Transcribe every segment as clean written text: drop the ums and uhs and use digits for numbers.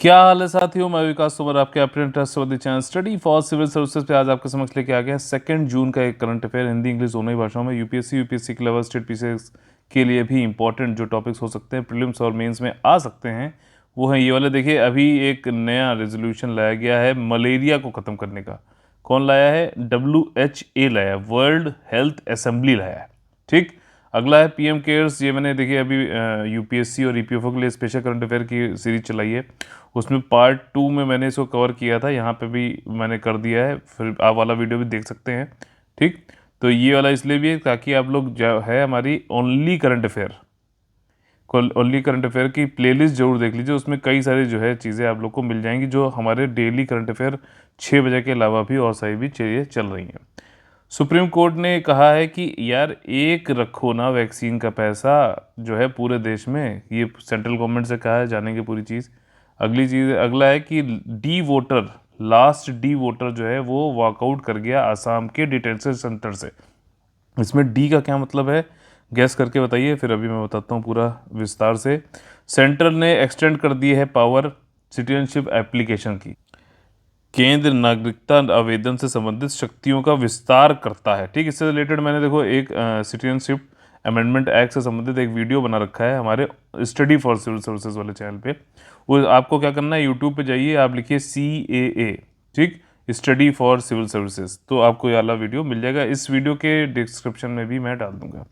क्या हाल है साथियों, मैं विकास तोमर आपके अपने trustworthy channel study for civil services पे आज आपके समक्ष लेके आ गया 2 जून का एक करंट अफेयर हिंदी इंग्लिश दोनों ही भाषाओं में यूपीएससी के अलावा स्टेट पीसीएस के लिए भी इंपॉर्टेंट जो टॉपिक्स हो सकते हैं प्रीलिम्स और मेंस में आ सकते हैं वो है ये वाले। देखिए, अभी एक नया रेजोल्यूशन लाया गया है मलेरिया को ख़त्म करने का। कौन लाया है? WHA लाया है, वर्ल्ड हेल्थ असेंबली लाया है। ठीक। अगला है पीएम केयर्स। ये मैंने देखिए अभी यूपीएससी और ईपीएफओ के लिए स्पेशल करंट अफेयर की सीरीज चलाई है, उसमें पार्ट 2 में मैंने इसको कवर किया था, यहाँ पे भी मैंने कर दिया है, फिर आप वाला वीडियो भी देख सकते हैं। ठीक। तो ये वाला इसलिए भी है ताकि आप लोग जो है हमारी ओनली करंट अफेयर की प्लेलिस्ट जरूर देख लीजिए। उसमें कई सारी जो है चीज़ें आप लोग को मिल जाएंगी जो हमारे डेली करंट अफेयर 6 बजे के अलावा भी और सही भी चीज़ें चल रही हैं। सुप्रीम कोर्ट ने कहा है कि यार एक रखो ना वैक्सीन का पैसा जो है पूरे देश में, ये सेंट्रल गवर्नमेंट से कहा है, जानेंगे पूरी चीज़। अगली चीज़ अगला है कि लास्ट डी वोटर जो है वो वॉकआउट कर गया आसाम के डिटेंशन सेंटर से। इसमें डी का क्या मतलब है गैस करके बताइए, फिर अभी मैं बताता हूँ पूरा विस्तार से। सेंटर ने एक्सटेंड कर दी है पावर सिटीजनशिप एप्लीकेशन की। केंद्र नागरिकता आवेदन से संबंधित शक्तियों का विस्तार करता है। ठीक, इससे रिलेटेड मैंने देखो एक सिटीजनशिप अमेंडमेंट एक्ट से संबंधित एक वीडियो बना रखा है हमारे स्टडी फॉर सिविल सर्विसेज वाले चैनल पे। वो आपको क्या करना है, यूट्यूब पे जाइए, आप लिखिए CAA, ठीक, स्टडी फॉर सिविल सर्विसेज, तो आपको ये वाला वीडियो मिल जाएगा। इस वीडियो के डिस्क्रिप्शन में भी मैं डाल दूंगा।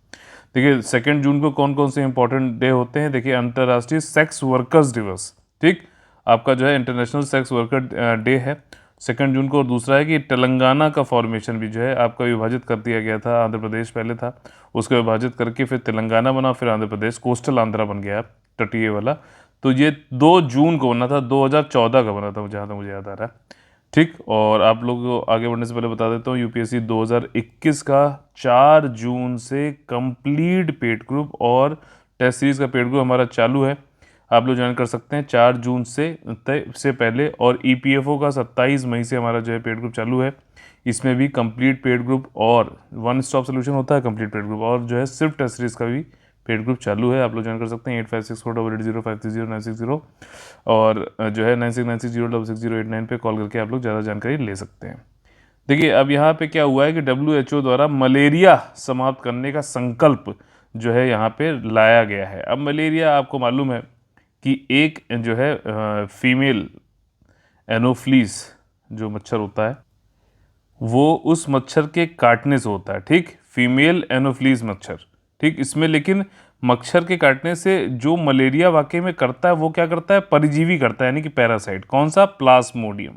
देखिए 2 जून को कौन कौन से इंपॉर्टेंट डे होते हैं। देखिए, अंतर्राष्ट्रीय सेक्स वर्कर्स दिवस, ठीक, आपका जो है इंटरनेशनल सेक्स वर्कर डे है 2 जून को। और दूसरा है कि तेलंगाना का फॉर्मेशन भी जो है आपका विभाजित कर दिया गया था। आंध्र प्रदेश पहले था, उसको विभाजित करके फिर तेलंगाना बना, फिर आंध्र प्रदेश, कोस्टल आंध्रा बन गया तटीय वाला। तो ये 2 जून को बना था, 2014 का बना था जहाँ तक मुझे याद आ रहा है। ठीक। और आप लोग को आगे बढ़ने से पहले बता देता हूँ, यूपीएससी 2021 का 4 जून से कंप्लीट पेड ग्रुप और टेस्ट सीरीज का पेड ग्रुप हमारा चालू है। आप लोग ज्वाइन कर सकते हैं 4 जून से पहले। और ईपीएफओ का 27 मई से हमारा जो है पेड ग्रुप चालू है। इसमें भी कंप्लीट पेड ग्रुप और वन स्टॉप सोल्यूशन होता है कंप्लीट पेड ग्रुप, और जो है सिर्फ टेस्ट सीरीज का भी पेड ग्रुप चालू है। आप लोग ज्वाइन कर सकते हैं 8564880530 और जो है 9696066089 पे कॉल करके आप लोग ज़्यादा जानकारी ले सकते हैं। देखिए, अब यहाँ पे क्या हुआ है कि WHO द्वारा मलेरिया समाप्त करने का संकल्प जो है यहाँ पे लाया गया है। अब मलेरिया आपको मालूम है कि एक जो है फीमेल एनोफ्लीस जो मच्छर होता है वो उस मच्छर के काटने से होता है। ठीक, फीमेल एनोफ्लीस मच्छर। ठीक, इसमें लेकिन मच्छर के काटने से जो मलेरिया वाकई में करता है वो क्या करता है, परजीवी करता है, यानी कि पैरासाइट। कौन सा? प्लाज्मोडियम।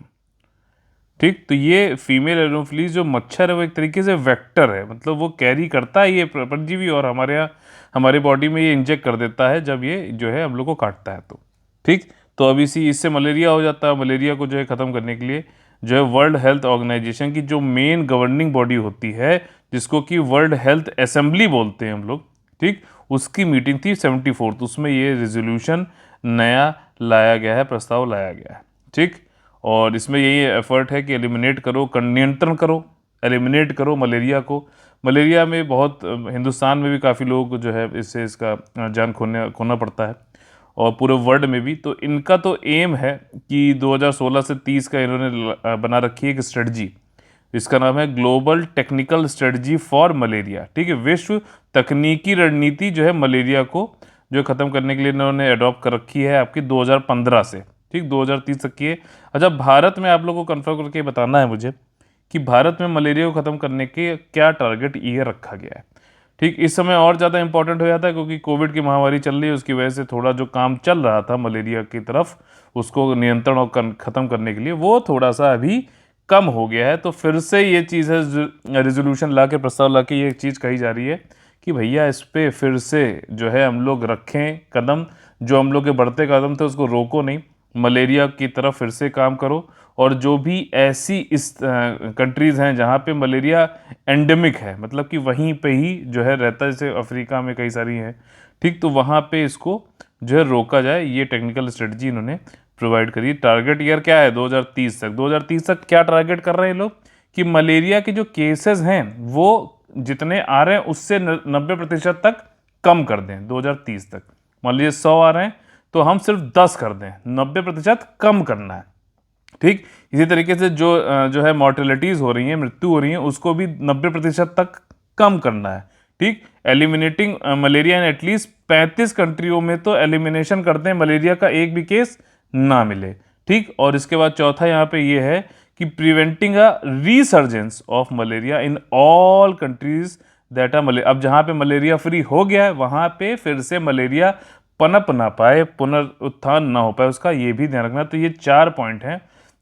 ठीक, तो ये फीमेल एनोफ्लीस जो मच्छर है वो एक तरीके से वेक्टर है, मतलब वो कैरी करता है ये परजीवी और हमारे बॉडी में ये इंजेक्ट कर देता है जब ये जो है हम लोग को काटता है तो। ठीक, तो अब इससे मलेरिया हो जाता है। मलेरिया को जो है ख़त्म करने के लिए जो है वर्ल्ड हेल्थ ऑर्गेनाइजेशन की जो मेन गवर्निंग बॉडी होती है, जिसको कि वर्ल्ड हेल्थ असेंबली बोलते हैं हम लोग, ठीक, उसकी मीटिंग थी 74th, उसमें ये रेजोल्यूशन नया लाया गया है, प्रस्ताव लाया गया है। ठीक, और इसमें यही एफर्ट है कि नियंत्रण करो, एलिमिनेट करो मलेरिया को। मलेरिया में बहुत हिंदुस्तान में भी काफ़ी लोग जो है इसका जान खोना पड़ता है, और पूरे वर्ल्ड में भी। तो इनका तो एम है कि 2016 से 30 का इन्होंने बना रखी है एक स्ट्रेटजी, इसका नाम है global technical strategy for malaria. ठीक है, विश्व तकनीकी रणनीति जो है मलेरिया को जो ख़त्म करने के लिए इन्होंने अडॉप्ट कर रखी है आपकी 2015 से, ठीक, 2030 तक की है। अच्छा, भारत में आप लोगों को कन्फर्म करके बताना है मुझे कि भारत में मलेरिया को ख़त्म करने के क्या टारगेट ईयर रखा गया है। ठीक, इस समय और ज़्यादा इंपॉर्टेंट हो जाता है क्योंकि कोविड की महामारी चल रही है, उसकी वजह से थोड़ा जो काम चल रहा था मलेरिया की तरफ उसको नियंत्रण और ख़त्म करने के लिए वो थोड़ा सा अभी कम हो गया है। तो फिर से ये चीज़ है, रेजोल्यूशन ला के, प्रस्ताव ला के ये चीज़ कही जा रही है कि भैया इस पर फिर से जो है हम लोग रखें कदम, जो हम लोग के बढ़ते कदम थे उसको रोको नहीं, मलेरिया की तरफ फिर से काम करो। और जो भी ऐसी इस कंट्रीज़ हैं जहाँ पे मलेरिया एंडेमिक है, मतलब कि वहीं पे ही जो है रहता है, जैसे अफ्रीका में कई सारी हैं, ठीक, तो वहाँ पे इसको जो है रोका जाए, ये टेक्निकल स्ट्रेटजी इन्होंने प्रोवाइड करी। टारगेट ईयर क्या है? 2030 तक। 2030 तक क्या टारगेट कर रहे हैं लोग कि मलेरिया के जो केसेस हैं वो जितने आ रहे हैं उससे 90% तक कम कर दें 2030 तक। मान लीजिए 100 आ रहे हैं तो हम सिर्फ 10 कर दें, 90% कम करना है। ठीक, इसी तरीके से जो है मॉर्टेलिटीज हो रही हैं, मृत्यु हो रही है, उसको भी 90% तक कम करना है। ठीक, एलिमिनेटिंग मलेरिया इन एटलीस्ट 35 कंट्रियों में तो एलिमिनेशन करते हैं, मलेरिया का एक भी केस ना मिले। ठीक, और इसके बाद चौथा यहाँ पे ये है कि preventing a resurgence of malaria in all countries that are malaria. अब जहाँ पे मलेरिया फ्री हो गया है वहाँ पे फिर से मलेरिया पनप ना पाए, पुनरुत्थान ना हो पाए, उसका ये भी ध्यान रखना। तो ये 4 पॉइंट हैं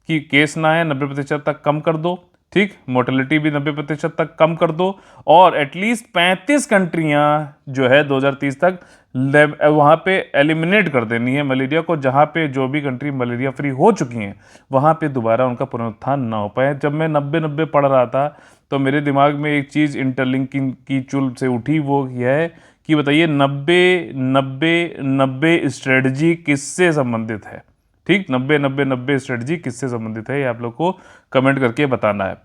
कि केस ना आए, 90% तक कम कर दो। ठीक, मोर्टेलिटी भी 90% तक कम कर दो, और एटलीस्ट 35 कंट्रियां जो है 2030 तक वहाँ पे एलिमिनेट कर देनी है मलेरिया को। जहाँ पे जो भी कंट्री मलेरिया फ्री हो चुकी हैं वहाँ पे दोबारा उनका पुनरुत्थान ना हो पाए। जब मैं 90-90 पढ़ रहा था तो मेरे दिमाग में एक चीज़ इंटरलिंकिंग की चुल से उठी, वो यह है कि बताइए 90-90-90 स्ट्रेटजी किससे संबंधित है। ठीक, 90-90-90 स्ट्रेटजी किससे संबंधित है, ये आप लोग को कमेंट करके बताना है।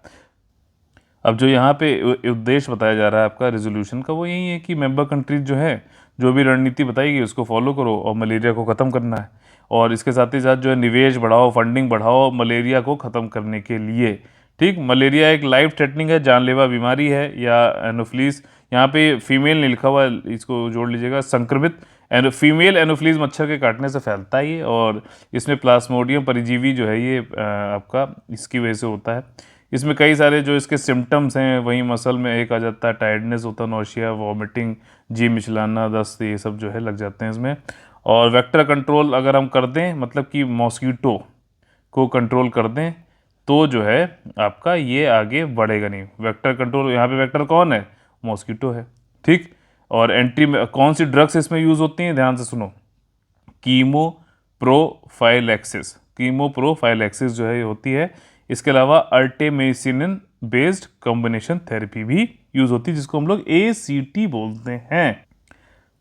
अब जो यहाँ पे उद्देश्य बताया जा रहा है आपका रेजोल्यूशन का, वो यही है कि मेंबर कंट्रीज जो है जो भी रणनीति बताएगी उसको फॉलो करो और मलेरिया को ख़त्म करना है। और इसके साथ ही साथ जो है निवेश बढ़ाओ, फंडिंग बढ़ाओ मलेरिया को ख़त्म करने के लिए। ठीक, मलेरिया एक लाइफ थ्रेटनिंग है, जानलेवा बीमारी है, या एनोफ्लीज, यहाँ पे फीमेल नहीं लिखा हुआ, इसको जोड़ लीजिएगा, संक्रमित फीमेल एनोफ्लीज मच्छर के काटने से फैलता है ये, और इसमें प्लाज्मोडियम परिजीवी जो है ये आपका इसकी वजह से होता है। इसमें कई सारे जो इसके सिम्टम्स हैं, वहीं मसल में एक आ जाता है, टायर्डनेस होता है, नौशिया, वॉमिटिंग, जी मिचलाना, दस्त, ये सब जो है लग जाते हैं इसमें। और वेक्टर कंट्रोल अगर हम कर दें, मतलब कि मॉस्कीटो को कंट्रोल कर दें, तो जो है आपका ये आगे बढ़ेगा नहीं। वेक्टर कंट्रोल, यहाँ पे वेक्टर कौन है, मॉस्कीटो है। ठीक, और कौन सी ड्रग्स इसमें यूज़ होती हैं, ध्यान से सुनो, कीमोप्रोफाइलैक्सिस, कीमोप्रोफाइलैक्सिस जो है होती है। इसके अलावा अर्टेमिसिनिन बेस्ड कॉम्बिनेशन थेरेपी भी यूज़ होती है, जिसको हम लोग ACT बोलते हैं।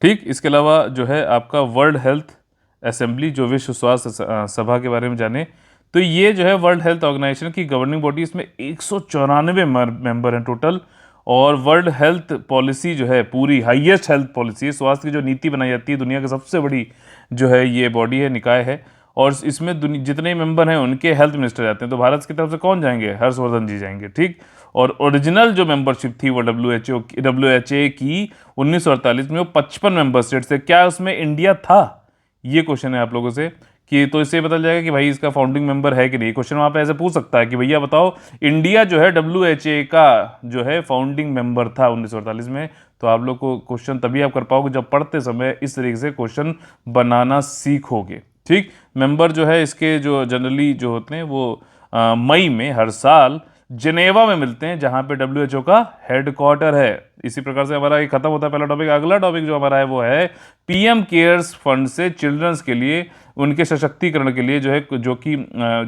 ठीक, इसके अलावा जो है आपका वर्ल्ड हेल्थ असेंबली, जो विश्व स्वास्थ्य सभा के बारे में जाने, तो ये जो है वर्ल्ड हेल्थ ऑर्गेनाइजेशन की गवर्निंग बॉडी, इसमें 194 मेंबर हैं टोटल। और वर्ल्ड हेल्थ पॉलिसी जो है पूरी हाईएस्ट हेल्थ पॉलिसी है, स्वास्थ्य की जो नीति बनाई जाती है, दुनिया की सबसे बड़ी जो है ये बॉडी है, निकाय है। और इसमें जितने मेंबर हैं उनके हेल्थ मिनिस्टर जाते हैं। तो भारत की तरफ से कौन जाएंगे, हर्षवर्धन जी जाएंगे। ठीक, और ओरिजिनल जो मेंबरशिप थी वो WHA की 1948 में वो 55 मेंबर स्टेट से, क्या उसमें इंडिया था, ये क्वेश्चन है आप लोगों से, कि तो इससे पता जाएगा कि भाई इसका फाउंडिंग मेंबर है कि नहीं। क्वेश्चन वहाँ पे ऐसे पूछ सकता है कि भैया बताओ, इंडिया जो है WHA का जो है फाउंडिंग मेंबर था 1948 में। तो आप लोग को क्वेश्चन तभी आप कर पाओगे जब पढ़ते समय इस तरीके से क्वेश्चन बनाना सीखोगे। ठीक, मेंबर जो है इसके जो जनरली जो होते हैं वो मई में हर साल जिनेवा में मिलते हैं, जहां पे WHO का हेडक्वार्टर है। इसी प्रकार से हमारा ये खत्म होता है पहला टॉपिक। अगला टॉपिक जो हमारा है वो है PM केयर्स फंड से चिल्ड्रंस के लिए, उनके सशक्तिकरण के लिए जो है, जो कि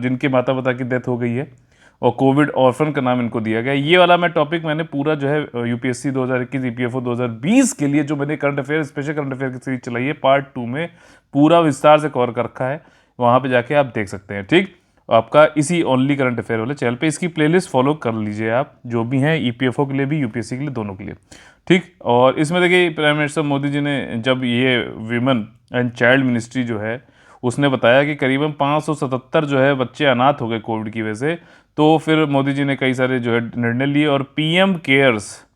जिनके माता पिता की डेथ हो गई है, और कोविड ऑर्फन का नाम इनको दिया गया। ये वाला मैं टॉपिक मैंने पूरा जो है UPSC 2021 EPFO 2020 के लिए जो मैंने current affair, special current affair की सीरीज चलाई है, पार्ट 2 में पूरा विस्तार से कवर कर रखा है, वहाँ पे जाके आप देख सकते हैं। ठीक, आपका इसी ओनली करंट अफेयर वाले चैनल पे इसकी प्लेलिस्ट फॉलो कर लीजिए आप, जो भी हैं EPFO के लिए भी UPSC के लिए, दोनों के लिए। ठीक, और इसमें देखिए प्राइम मिनिस्टर मोदी जी ने जब ये विमेन एंड चाइल्ड मिनिस्ट्री जो है, उसने बताया कि करीबन 577 जो है बच्चे अनाथ हो गए कोविड की वजह से, तो फिर मोदी जी ने कई सारे जो है निर्णय लिए, और PM केयर्स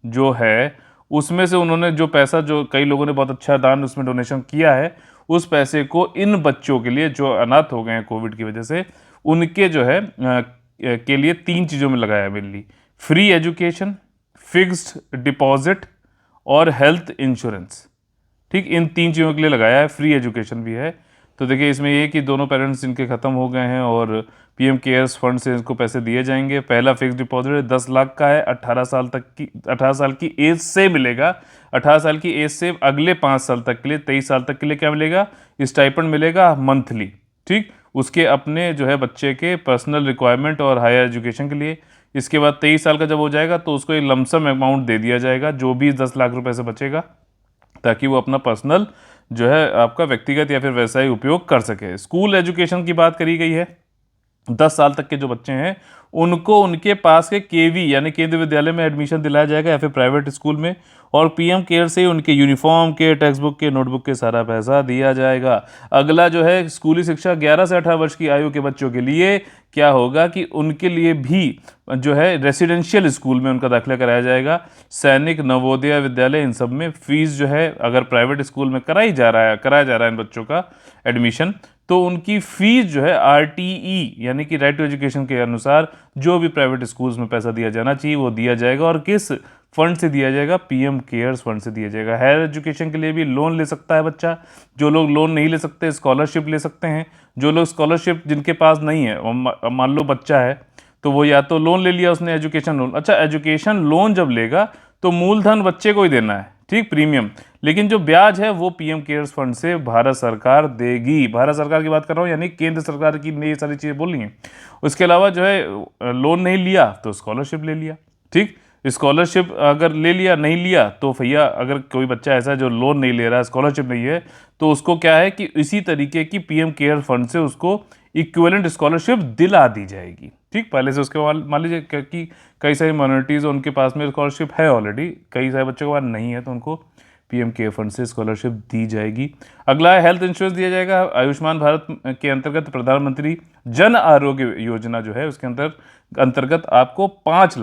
जो है उसमें से उन्होंने जो पैसा, जो कई लोगों ने बहुत अच्छा दान उसमें डोनेशन किया है, उस पैसे को इन बच्चों के लिए जो अनाथ हो गए हैं कोविड की वजह से, उनके जो है के लिए 3 चीज़ों में लगाया है mainly: free education, fixed deposit और हेल्थ इंश्योरेंस। ठीक, इन 3 चीज़ों के लिए लगाया है, फ्री एजुकेशन भी है। तो देखिए इसमें ये कि दोनों पेरेंट्स इनके ख़त्म हो गए हैं और PM केयर्स फंड से इनको पैसे दिए जाएंगे। पहला फिक्स डिपॉजिट 10 लाख का है, 18 साल की एज से मिलेगा। 18 साल की एज से अगले 5 साल तक के लिए, 23 साल तक के लिए क्या मिलेगा, स्टाइपेंड मिलेगा मंथली। ठीक, उसके अपने जो है बच्चे के पर्सनल रिक्वायरमेंट और हायर एजुकेशन के लिए। इसके बाद 23 साल का जब हो जाएगा तो उसको एक लमसम अमाउंट दे दिया जाएगा, जो भी 10 लाख रुपए से बचेगा, ताकि वो अपना पर्सनल जो है आपका व्यक्तिगत या फिर व्यवसायिक उपयोग कर सके। स्कूल एजुकेशन की बात करी गई है, 10 साल तक के जो बच्चे हैं उनको उनके पास के केवी यानी केंद्रीय विद्यालय में एडमिशन दिलाया जाएगा या फिर प्राइवेट स्कूल में, और पीएम केयर से ही उनके यूनिफॉर्म के, टेक्स्ट बुक के, नोटबुक के सारा पैसा दिया जाएगा। अगला जो है स्कूली शिक्षा 11 से 18 वर्ष की आयु के बच्चों के लिए क्या होगा कि उनके लिए भी जो है रेसिडेंशियल स्कूल में उनका दाखिला कराया जाएगा। सैनिक, नवोदय विद्यालय, इन सब में फीस जो है अगर प्राइवेट स्कूल में कराया जा रहा है इन बच्चों का एडमिशन, तो उनकी फीस जो है आरटीई यानी कि राइट टू एजुकेशन के अनुसार जो भी प्राइवेट स्कूल्स में पैसा दिया जाना चाहिए वो दिया जाएगा। और किस फंड से दिया जाएगा? पीएम केयर्स फंड से दिया जाएगा। हायर एजुकेशन के लिए भी लोन ले सकता है बच्चा। जो लोग लोन नहीं ले सकते स्कॉलरशिप ले सकते हैं। जो लोग स्कॉलरशिप जिनके पास नहीं है, मान लो बच्चा है तो वो या तो लोन ले लिया उसने एजुकेशन लोन। अच्छा, एजुकेशन लोन जब लेगा तो मूलधन बच्चे को ही देना है, ठीक, प्रीमियम, लेकिन जो ब्याज है वो पीएम केयर्स फंड से भारत सरकार देगी। भारत सरकार की बात कर रहा हूँ, यानी केंद्र सरकार की ने ये सारी चीज़ें बोली हैं। उसके अलावा जो है लोन नहीं लिया तो स्कॉलरशिप ले लिया, ठीक, स्कॉलरशिप अगर ले लिया, नहीं लिया तो भैया अगर कोई बच्चा ऐसा है जो लोन नहीं ले रहा है, स्कॉलरशिप नहीं है, तो उसको क्या है कि इसी तरीके की पीएम केयर फंड से उसको इक्विवेलेंट स्कॉलरशिप दिला दी जाएगी, ठीक। पहले से उसके बाद मान लीजिए कि कई सारी माइनॉरिटीज़ उनके पास में स्कॉलरशिप है ऑलरेडी, कई सारे बच्चों के पास नहीं है, तो उनको पीएम केयर फंड से स्कॉलरशिप दी जाएगी। अगला है हेल्थ इंश्योरेंस दिया जाएगा। आयुष्मान भारत के अंतर्गत प्रधानमंत्री जन आरोग्य योजना जो है उसके अंतर्गत आपको 5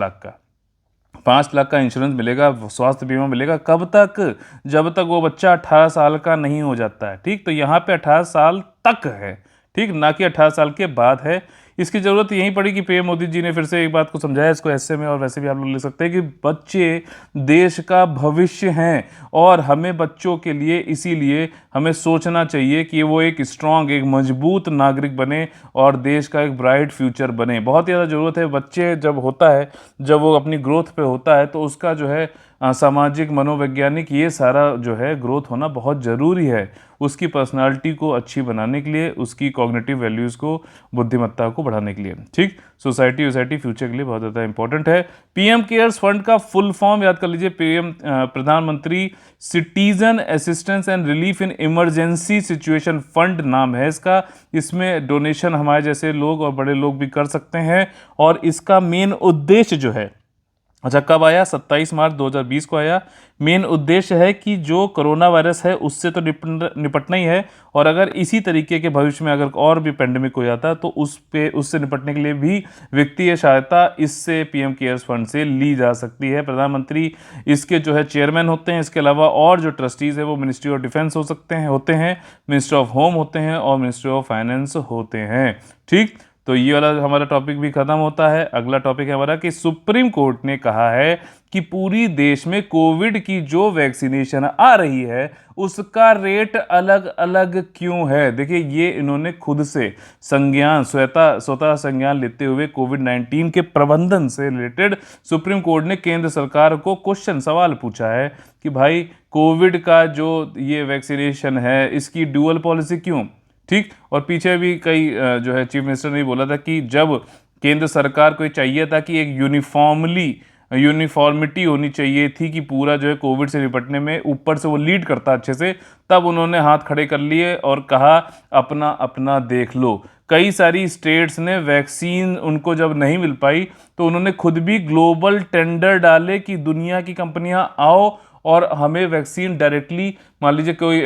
लाख का इंश्योरेंस मिलेगा, स्वास्थ्य बीमा मिलेगा। कब तक? जब तक वो बच्चा 18 साल का नहीं हो जाता है, ठीक। तो यहाँ पे 18 साल तक है, ठीक, ना कि 18 साल के बाद है। इसकी ज़रूरत यहीं पड़ी कि पीएम मोदी जी ने फिर से एक बात को समझाया, इसको ऐसे में और वैसे भी आप लोग लिख सकते हैं कि बच्चे देश का भविष्य हैं और हमें बच्चों के लिए इसीलिए हमें सोचना चाहिए कि वो एक स्ट्रांग, एक मजबूत नागरिक बने और देश का एक ब्राइट फ्यूचर बने। बहुत ज़्यादा ज़रूरत है। बच्चे जब होता है, जब वो अपनी ग्रोथ पे होता है तो उसका जो है सामाजिक, मनोवैज्ञानिक, ये सारा जो है ग्रोथ होना बहुत ज़रूरी है उसकी पर्सनालिटी को अच्छी बनाने के लिए, उसकी कॉग्निटिव वैल्यूज़ को, बुद्धिमत्ता को बढ़ाने के लिए, ठीक। सोसाइटी फ्यूचर के लिए बहुत ज़्यादा इंपॉर्टेंट है। पीएम केयर्स फंड का फुल फॉर्म याद कर लीजिए, प्रधानमंत्री citizen assistance and relief in emergency situation fund नाम है इसका। इसमें डोनेशन हमारे जैसे लोग और बड़े लोग भी कर सकते हैं और इसका मेन उद्देश्य जो है, अच्छा कब आया? 27 मार्च 2020 को आया। मेन उद्देश्य है कि जो कोरोना वायरस है उससे तो निपटना ही है, और अगर इसी तरीके के भविष्य में अगर और भी पेंडेमिक हो जाता है तो उससे निपटने के लिए भी वित्तीय सहायता इससे पीएम केयर्स फंड से ली जा सकती है। प्रधानमंत्री इसके जो है चेयरमैन होते हैं। इसके अलावा और जो ट्रस्टीज़ है वो मिनिस्ट्री ऑफ डिफेंस होते हैं, मिनिस्ट्री ऑफ होम होते हैं और मिनिस्ट्री ऑफ फाइनेंस होते हैं, ठीक। तो ये वाला हमारा टॉपिक भी खत्म होता है। अगला टॉपिक है हमारा कि सुप्रीम कोर्ट ने कहा है कि पूरी देश में कोविड की जो वैक्सीनेशन आ रही है उसका रेट अलग अलग क्यों है। देखिए, ये इन्होंने खुद से स्वतः संज्ञान लेते हुए कोविड-19 के प्रबंधन से रिलेटेड सुप्रीम कोर्ट ने केंद्र सरकार को सवाल पूछा है कि भाई कोविड का जो ये वैक्सीनेशन है इसकी ड्यूअल पॉलिसी क्यों, ठीक। और पीछे भी कई जो है चीफ मिनिस्टर ने भी बोला था कि जब केंद्र सरकार को चाहिए था कि एक यूनिफॉर्मिटी होनी चाहिए थी कि पूरा जो है कोविड से निपटने में ऊपर से वो लीड करता अच्छे से, तब उन्होंने हाथ खड़े कर लिए और कहा अपना अपना देख लो। कई सारी स्टेट्स ने वैक्सीन उनको जब नहीं मिल पाई तो उन्होंने खुद भी ग्लोबल टेंडर डाले कि दुनिया की कंपनियां आओ और हमें वैक्सीन डायरेक्टली, मान लीजिए कोई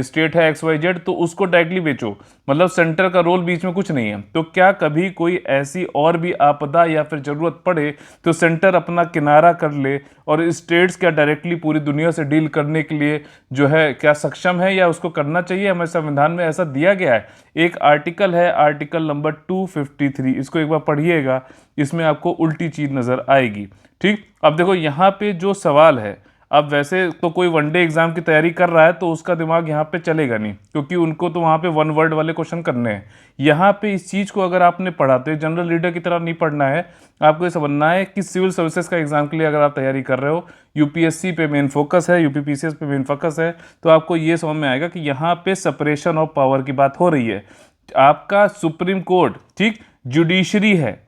स्टेट है XYZ तो उसको डायरेक्टली बेचो, मतलब सेंटर का रोल बीच में कुछ नहीं है। तो क्या कभी कोई ऐसी और भी आपदा या फिर ज़रूरत पड़े तो सेंटर अपना किनारा कर ले और स्टेट्स क्या डायरेक्टली पूरी दुनिया से डील करने के लिए जो है क्या सक्षम है या उसको करना चाहिए? हमारे संविधान में ऐसा दिया गया है। एक आर्टिकल है, आर्टिकल नंबर 253, इसको एक बार पढ़िएगा, इसमें आपको उल्टी चीज़ नज़र आएगी, ठीक। अब देखो यहाँ पे जो सवाल है, अब वैसे तो कोई वनडे एग्जाम की तैयारी कर रहा है तो उसका दिमाग यहाँ पे चलेगा नहीं, क्योंकि उनको तो वहाँ पे वन वर्ड वाले क्वेश्चन करने हैं। यहाँ पे इस चीज़ को अगर आपने पढ़ा तो जनरल रीडर की तरह नहीं पढ़ना है, आपको ये समझना है कि सिविल सर्विसेज का एग्जाम के लिए अगर आप तैयारी कर रहे हो, यूपीएससी पे मेन फोकस है, यूपीपीसीएस पे मेन फोकस है, तो आपको ये समझ में आएगा कि यहाँ पे सेपरेशन ऑफ पावर की बात हो रही है। आपका सुप्रीम कोर्ट, ठीक, जुडिशरी है,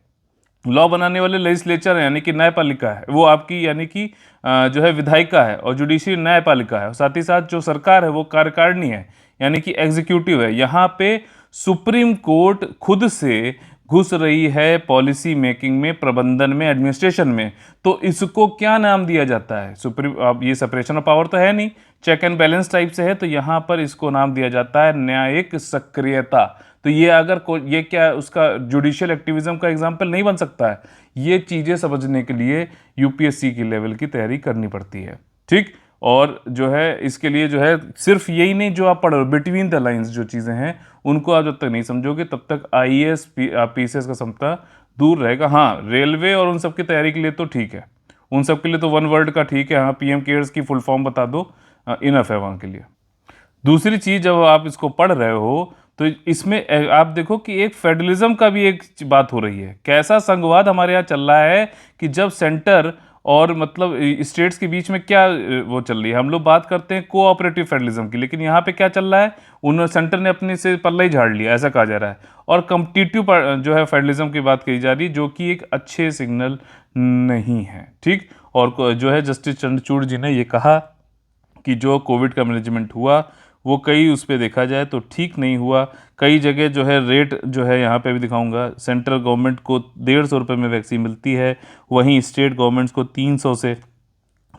लॉ बनाने वाले लेजिस्लेचर है यानी कि न्यायपालिका है, वो आपकी यानी कि जो है विधायिका है, और जुडिशरी न्यायपालिका है, और साथ ही साथ जो सरकार है वो कार्यकारिणी है यानी कि एग्जीक्यूटिव है। यहाँ पे सुप्रीम कोर्ट खुद से घुस रही है पॉलिसी मेकिंग में, प्रबंधन में, एडमिनिस्ट्रेशन में, तो इसको क्या नाम दिया जाता है? सुप्रीम, अब ये सेपरेशन ऑफ पावर तो है नहीं, चेक एंड बैलेंस टाइप से है, तो यहां पर इसको नाम दिया जाता है न्यायिक सक्रियता। तो ये अगर ये क्या उसका जुडिशियल एक्टिविज्म का एग्जाम्पल नहीं बन सकता है? ये चीजें समझने के लिए यूपीएससी की लेवल की तैयारी करनी पड़ती है, ठीक। और जो है इसके लिए जो है सिर्फ यही नहीं जो आप पढ़ रहे हो, बिटवीन द लाइंस जो चीज़ें हैं उनको आप जब तक नहीं समझोगे तब तक आईएएस पीसीएस का क्षमता दूर रहेगा। हाँ, रेलवे और उन सब की तैयारी के लिए तो ठीक है, उन सब के लिए तो वन वर्ड का ठीक है, हाँ, पीएम केयर्स की फुल फॉर्म बता दो, इनफ है वहाँ के लिए। दूसरी चीज़, जब आप इसको पढ़ रहे हो तो इसमें आप देखो कि एक फेडरलिज्म का भी एक बात हो रही है। कैसा संघवाद हमारे यहाँ चल रहा है कि जब सेंटर और मतलब स्टेट्स के बीच में क्या वो चल रही है। हम लोग बात करते हैं कोऑपरेटिव फेडरलिज्म की, लेकिन यहाँ पे क्या चल रहा है, उन सेंटर ने अपने से पल्ला ही झाड़ लिया, ऐसा कहा जा रहा है। और कम्पिटिटिव जो है फेडरलिज्म की बात कही जा रही है, जो कि एक अच्छे सिग्नल नहीं है, ठीक। और जो है जस्टिस चंद्रचूड़ जी ने ये कहा कि जो कोविड का मैनेजमेंट हुआ वो कई उस पर देखा जाए तो ठीक नहीं हुआ। कई जगह जो है रेट जो है यहाँ पे भी दिखाऊंगा, सेंट्रल गवर्नमेंट को 150 रुपये में वैक्सीन मिलती है, वहीं स्टेट गवर्नमेंट्स को 300 से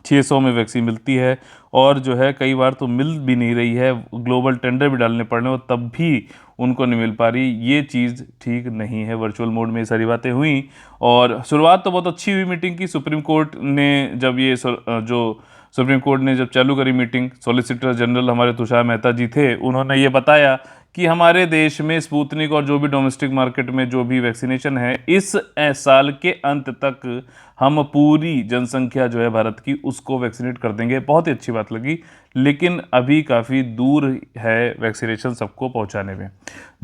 600 में वैक्सीन मिलती है। और जो है कई बार तो मिल भी नहीं रही है, ग्लोबल टेंडर भी डालने पड़ रहे हैं और तब भी उनको नहीं मिल पा रही। ये चीज़ ठीक नहीं है। वर्चुअल मोड में ये सारी बातें हुई और शुरुआत तो बहुत अच्छी हुई मीटिंग की। सुप्रीम कोर्ट ने जब ये जो सुप्रीम कोर्ट ने जब चालू करी मीटिंग, सॉलिसिटर जनरल हमारे तुषार मेहता जी थे, उन्होंने ये बताया कि हमारे देश में स्पुतनिक और जो भी डोमेस्टिक मार्केट में जो भी वैक्सीनेशन है, इस साल के अंत तक हम पूरी जनसंख्या जो है भारत की उसको वैक्सीनेट कर देंगे। बहुत ही अच्छी बात लगी, लेकिन अभी काफ़ी दूर है वैक्सीनेशन सबको पहुंचाने में।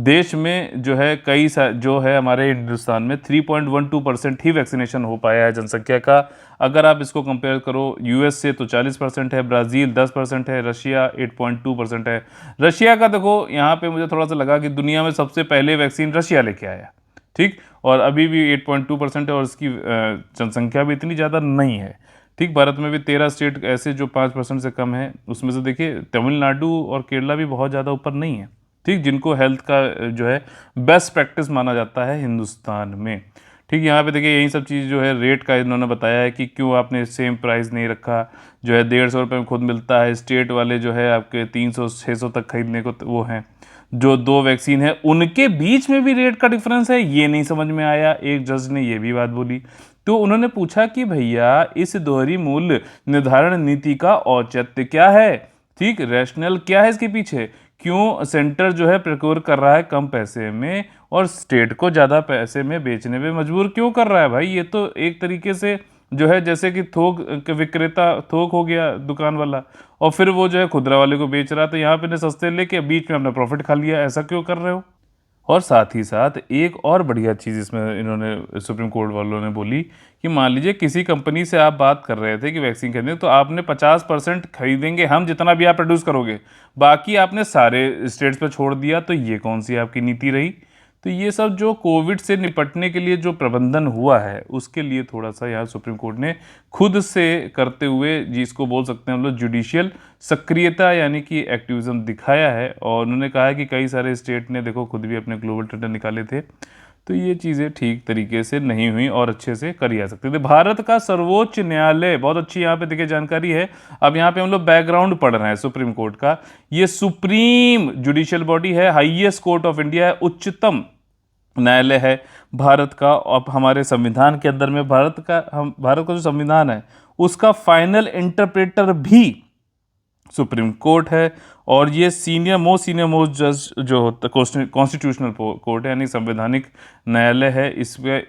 देश में जो है जो है हमारे हिंदुस्तान में 3.12% ही वैक्सीनेशन हो पाया है जनसंख्या का। अगर आप इसको कंपेयर करो यूएस से तो 40% है, ब्राज़ील 10% है, रशिया 8.2% है। रशिया का देखो यहाँ पे मुझे थोड़ा सा लगा कि दुनिया में सबसे पहले वैक्सीन रशिया लेके आया, ठीक। और अभी भी 8.2% है और इसकी जनसंख्या भी इतनी ज़्यादा नहीं है, ठीक। भारत में भी 13 स्टेट ऐसे जो 5% से कम है, उसमें से देखिए तमिलनाडु और केरला भी बहुत ज़्यादा ऊपर नहीं है, ठीक, जिनको हेल्थ का जो है बेस्ट प्रैक्टिस माना जाता है हिंदुस्तान में, ठीक। यहाँ पे देखिए यही सब चीज़ जो है रेट का इन्होंने बताया है कि क्यों आपने सेम प्राइस नहीं रखा, जो है 150 रुपये में खुद मिलता है, स्टेट वाले जो है आपके 300-600 तक खरीदने को वो हैं। जो दो वैक्सीन है उनके बीच में भी रेट का डिफरेंस है, ये नहीं समझ में आया। एक जज ने ये भी बात बोली, तो उन्होंने पूछा कि भैया इस दोहरी मूल्य निर्धारण नीति का औचित्य क्या है, ठीक, रैशनल क्या है इसके पीछे, क्यों सेंटर जो है प्रोक्योर कर रहा है कम पैसे में और स्टेट को ज़्यादा पैसे में बेचने में मजबूर क्यों कर रहा है भाई। ये तो एक तरीके से जो है जैसे कि थोक विक्रेता, थोक हो गया दुकान वाला, और फिर वो जो है खुदरा वाले को बेच रहा, तो यहाँ पे ने सस्ते लेके बीच में अपना प्रॉफिट खा लिया। ऐसा क्यों कर रहे हो? और साथ ही साथ एक और बढ़िया चीज़ इसमें इन्होंने सुप्रीम कोर्ट वालों ने बोली कि मान लीजिए किसी कंपनी से आप बात कर रहे थे कि वैक्सीन खरीदें, तो आपने 50% खरीदेंगे हम जितना भी आप प्रोड्यूस करोगे, बाकी आपने सारे स्टेट्स पे छोड़ दिया, तो ये कौन सी आपकी नीति रही? तो ये सब जो कोविड से निपटने के लिए जो प्रबंधन हुआ है उसके लिए थोड़ा सा यहाँ सुप्रीम कोर्ट ने खुद से करते हुए जिसको बोल सकते हैं हम लोग जुडिशियल सक्रियता यानी कि एक्टिविज्म दिखाया है। और उन्होंने कहा है कि कई सारे स्टेट ने देखो खुद भी अपने ग्लोबल टेंडर निकाले थे, तो ये चीज़ें ठीक तरीके से नहीं हुई और अच्छे से करी जा सकती थी। भारत का सर्वोच्च न्यायालय, बहुत अच्छी यहाँ पे देखिए जानकारी है। अब यहाँ पे हम लोग बैकग्राउंड पढ़ रहे हैं सुप्रीम कोर्ट का। ये सुप्रीम जुडिशियल बॉडी है, हाईएस्ट कोर्ट ऑफ इंडिया है, उच्चतम न्यायालय है भारत का। अब हमारे संविधान के अंदर में भारत का जो संविधान है उसका फाइनल इंटरप्रेटर भी सुप्रीम कोर्ट है। और ये मोस्ट सीनियर जज जो होता कॉन्स्टिट्यूशनल कोर्ट है यानी संवैधानिक न्यायालय है।